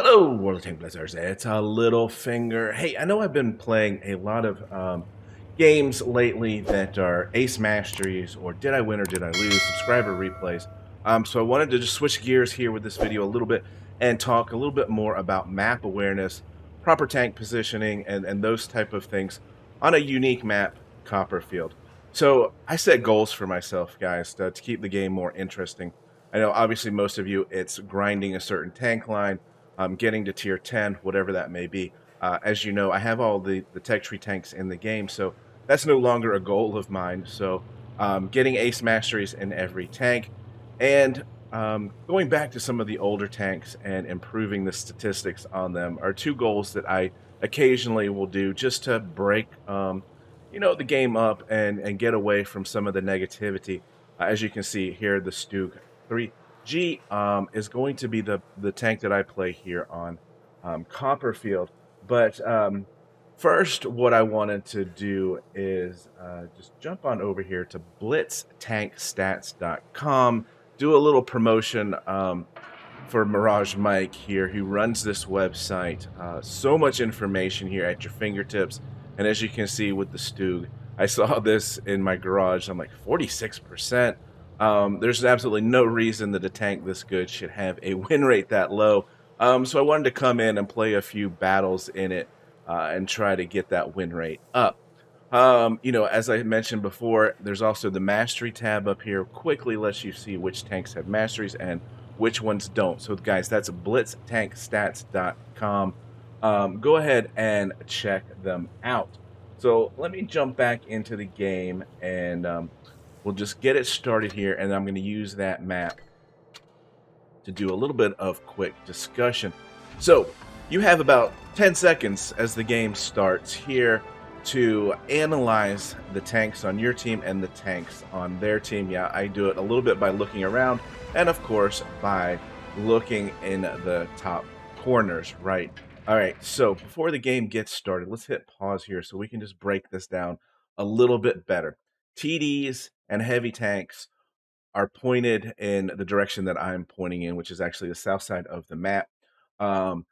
Hello, World of Tank Blizzards. It's a Littlefinger. Hey, I know I've been playing a lot of games lately that are Ace Masteries or Did I Win or Did I Lose? Subscriber replays. So I wanted to just switch gears here with this video a little bit and talk a little bit more about map awareness, proper tank positioning, and those type of things on a unique map, Copperfield. So I set goals for myself, guys, to keep the game more interesting. I know obviously most of you, it's grinding a certain tank line, getting to tier 10, whatever that may be. As you know, I have all the tech tree tanks in the game, so that's no longer a goal of mine. So getting ace masteries in every tank and going back to some of the older tanks and improving the statistics on them are two goals that I occasionally will do just to break the game up and get away from some of the negativity. As you can see here, the Stug 3G is going to be the tank that I play here on Copperfield. But first, what I wanted to do is just jump on over here to blitztankstats.com, do a little promotion for Mirage Mike here, who runs this website. So much information here at your fingertips. And as you can see with the Stug, I saw this in my garage. I'm like 46%. There's absolutely no reason that a tank this good should have a win rate that low. So I wanted to come in and play a few battles in it and try to get that win rate up. As I mentioned before, there's also the mastery tab up here. Quickly lets you see which tanks have masteries and which ones don't. So guys, that's blitztankstats.com. Go ahead and check them out. So let me jump back into the game and we'll just get it started here. And I'm going to use that map to do a little bit of quick discussion. So you have about 10 seconds as the game starts here to analyze the tanks on your team and the tanks on their team. Yeah, I do it a little bit by looking around and of course by looking in the top corners, right? All right, so before the game gets started, let's hit pause here so we can just break this down a little bit better. TDs and heavy tanks are pointed in the direction that I'm pointing in, which is actually the south side of the map. Um,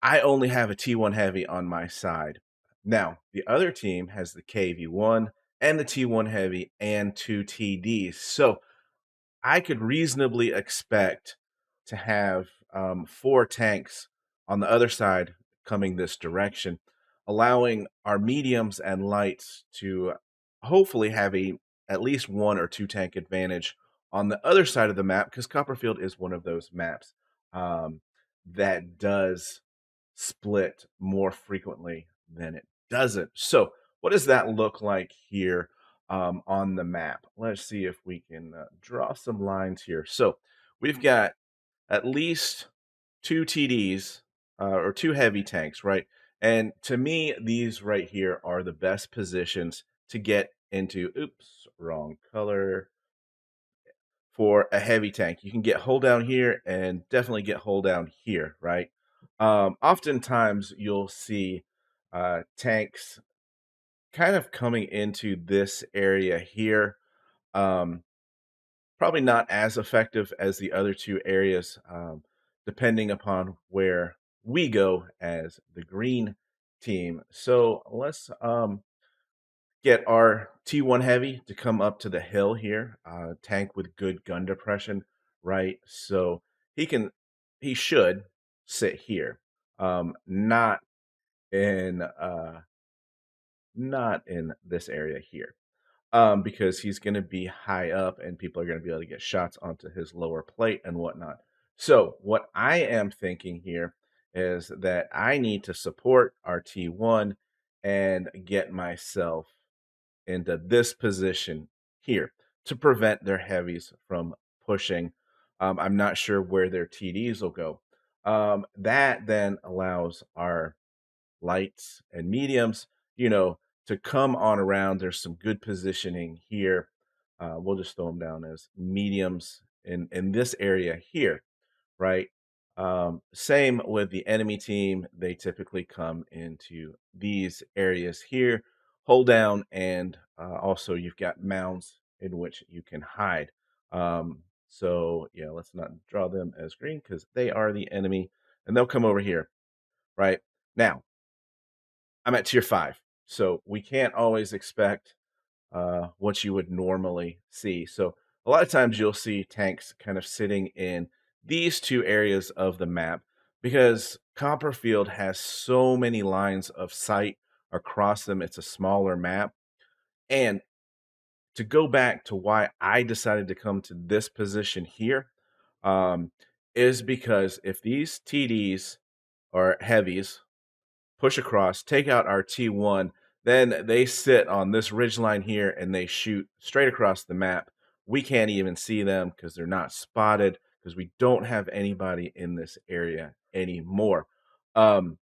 I only have a T1 heavy on my side. Now, the other team has the KV1 and the T1 heavy and two TDs. So I could reasonably expect to have four tanks on the other side coming this direction, allowing our mediums and lights to hopefully have a at least one or two tank advantage on the other side of the map, because Copperfield is one of those maps um, that does split more frequently than it doesn't. So, what does that look like here on the map? Let's see if we can draw some lines here. So, we've got at least two TDs or two heavy tanks, right? And to me, these right here are the best positions to get into. Oops, wrong color for a heavy tank. You can get hold down here and definitely get hold down here, right? Oftentimes you'll see tanks kind of coming into this area here. Um, Probably not as effective as the other two areas, depending upon where we go as the green team. So let's get our T1 heavy to come up to the hill here. Tank with good gun depression, right? So he should sit here. Not in not in this area here. Because he's going to be high up and people are going to be able to get shots onto his lower plate and whatnot. So, what I am thinking here is that I need to support our T1 and get myself into this position here to prevent their heavies from pushing. I'm not sure where their TDs will go. That then allows our lights and mediums, to come on around. There's some good positioning here. We'll just throw them down as mediums in this area here, right? Same with the enemy team. They typically come into these areas here, hold down, and also you've got mounds in which you can hide. So yeah, let's not draw them as green because they are the enemy. and they'll come over here, right? Now, I'm at tier 5, so we can't always expect what you would normally see. So a lot of times you'll see tanks kind of sitting in these two areas of the map because Copperfield has so many lines of sight across them. It's a smaller map. And to go back to why I decided to come to this position here, um, is because if these TDs or heavies push across, take out our T1, then they sit on this ridge line here and they shoot straight across the map. We can't even see them because they're not spotted because we don't have anybody in this area anymore. Um,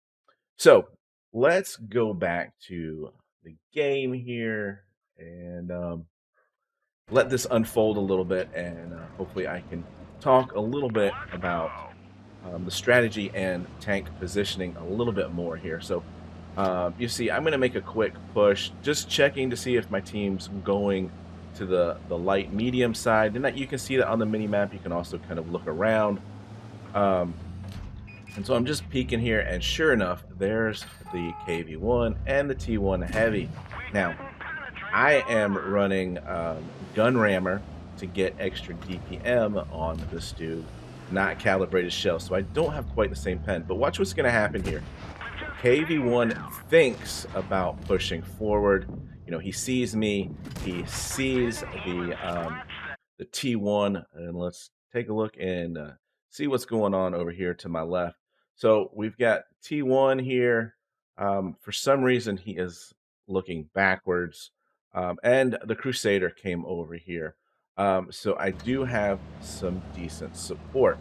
so let's go back to the game here and let this unfold a little bit, and hopefully I can talk a little bit about the strategy and tank positioning a little bit more here. So you see, I'm going to make a quick push, just checking to see if my team's going to the light medium side, and that you can see that on the mini map. You can also kind of look around. Um, and so I'm just peeking here, and sure enough, there's the KV1 and the T1 heavy. Now, I am running gun rammer to get extra DPM on this dude, not calibrated shell, so I don't have quite the same pen. But watch what's going to happen here. KV1 thinks about pushing forward. You know, he sees me, he sees the T1, and let's take a look and see what's going on over here to my left. So we've got T1 here. For some reason, he is looking backwards, and the Crusader came over here. So I do have some decent support.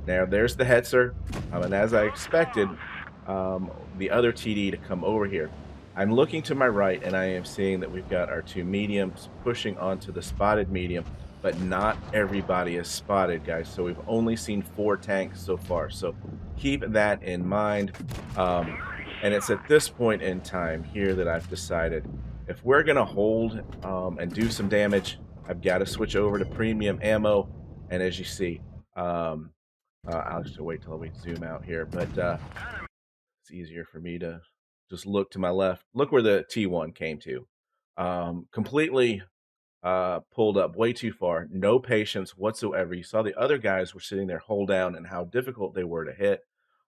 Now there's the Hetzer, and as I expected, the other TD to come over here. I'm looking to my right, and I am seeing that we've got our two mediums pushing onto the spotted medium, but not everybody is spotted, guys. So we've only seen 4 tanks so far. So keep that in mind. And it's at this point in time here that I've decided if we're going to hold and do some damage, I've got to switch over to premium ammo. And as you see, I'll just wait till we zoom out here, but it's easier for me to just look to my left. Look where the T1 came to. Completely pulled up way too far. No patience whatsoever. You saw the other guys were sitting there hold down and how difficult they were to hit.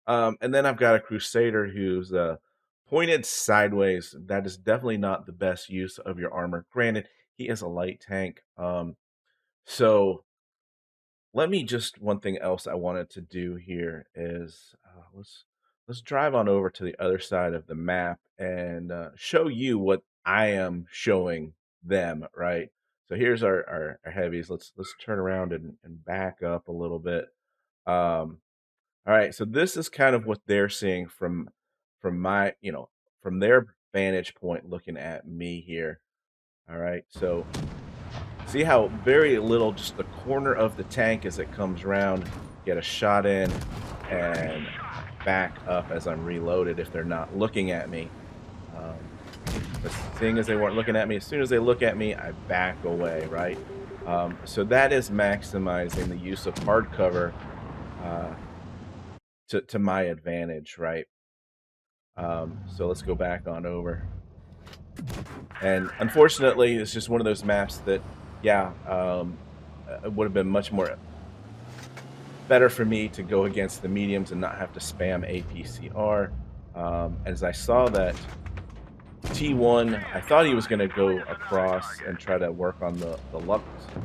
And then I've got a Crusader who's pointed sideways. That is definitely not the best use of your armor. Granted, he is a light tank. So let me just one thing else I wanted to do here is let's drive on over to the other side of the map and show you what I am showing them, right? So here's our heavies. Let's turn around and back up a little bit. All right, so this is kind of what they're seeing from my, from their vantage point looking at me here. All right, so see how very little, just the corner of the tank as it comes around, get a shot in, and back up as I'm reloaded if they're not looking at me. But seeing as they weren't looking at me, as soon as they look at me, I back away, right? So that is maximizing the use of hardcover uh, to my advantage, right? So let's go back on over. And unfortunately, it's just one of those maps that, yeah, it would have been much more better for me to go against the mediums and not have to spam APCR. As I saw that T1, I thought he was going to go across and try to work on the Lux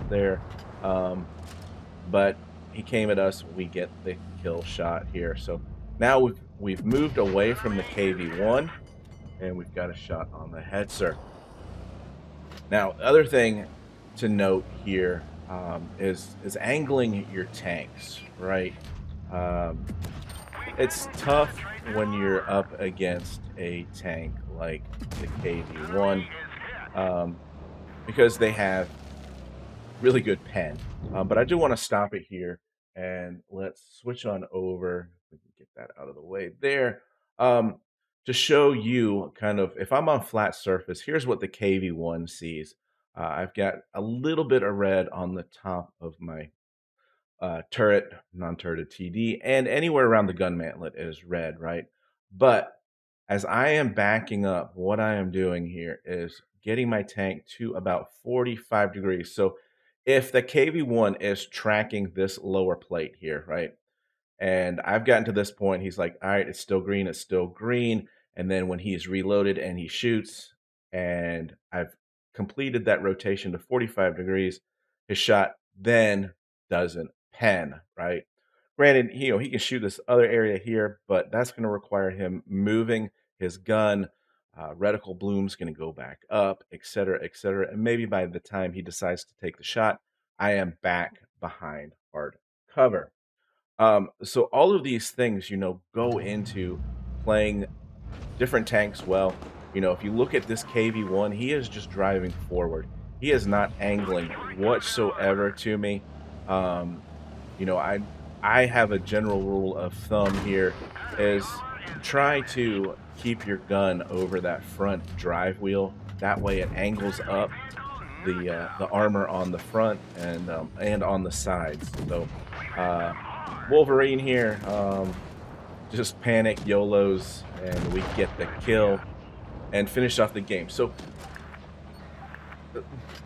there. But he came at us. We get the kill shot here. So now we've moved away from the KV1, and we've got a shot on the Hetzer. Now, the other thing to note here is angling your tanks, right? It's tough when you're up against a tank like the KV1 because they have really good pen. But I do want to stop it here and let's switch on over. We can get that out of the way there. To show you kind of, if I'm on flat surface, here's what the KV1 sees. I've got a little bit of red on the top of my turret, non-turreted TD, and anywhere around the gun mantlet is red, right? But as I am backing up, what I am doing here is getting my tank to about 45 degrees. So if the KV-1 is tracking this lower plate here, right? And I've gotten to this point, he's like, all right, it's still green, it's still green. And then when he's reloaded and he shoots, and I've completed that rotation to 45 degrees, his shot then doesn't pen, right? Granted, he can shoot this other area here, but that's going to require him moving his gun. Reticle bloom's going to go back up, et cetera, et cetera. And maybe by the time he decides to take the shot, I am back behind hard cover. So all of these things, go into playing different tanks well. If you look at this KV-1, he is just driving forward. He is not angling whatsoever to me. Um, you know, I I have a general rule of thumb here is try to keep your gun over that front drive wheel. That way it angles up the armor on the front and on the sides. So Wolverine here, just panic YOLOs, and we get the kill and finish off the game. So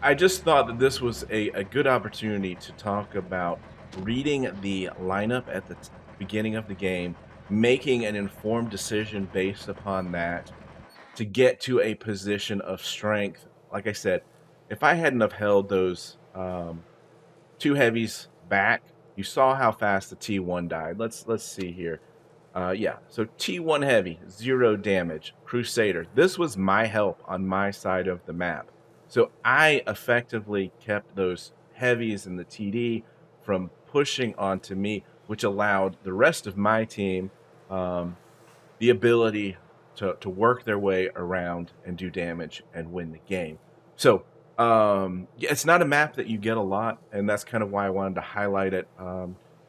I just thought that this was a good opportunity to talk about reading the lineup at the beginning of the game, making an informed decision based upon that to get to a position of strength. Like I said, if I hadn't have held those two heavies back, you saw how fast the T1 died. Let's see here. Yeah, so T1 heavy, 0 damage. Crusader. This was my help on my side of the map. So I effectively kept those heavies in the TD from pushing onto me, which allowed the rest of my team the ability to work their way around and do damage and win the game. So yeah, it's not a map that you get a lot, and that's kind of why I wanted to highlight it,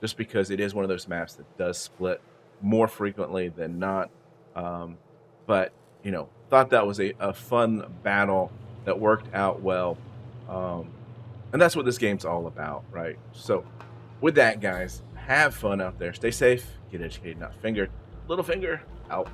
just because it is one of those maps that does split more frequently than not. But thought that was a fun battle that worked out well, and that's what this game's all about, right? So with that, guys, have fun out there, stay safe, get educated, not fingered. Littlefinger out.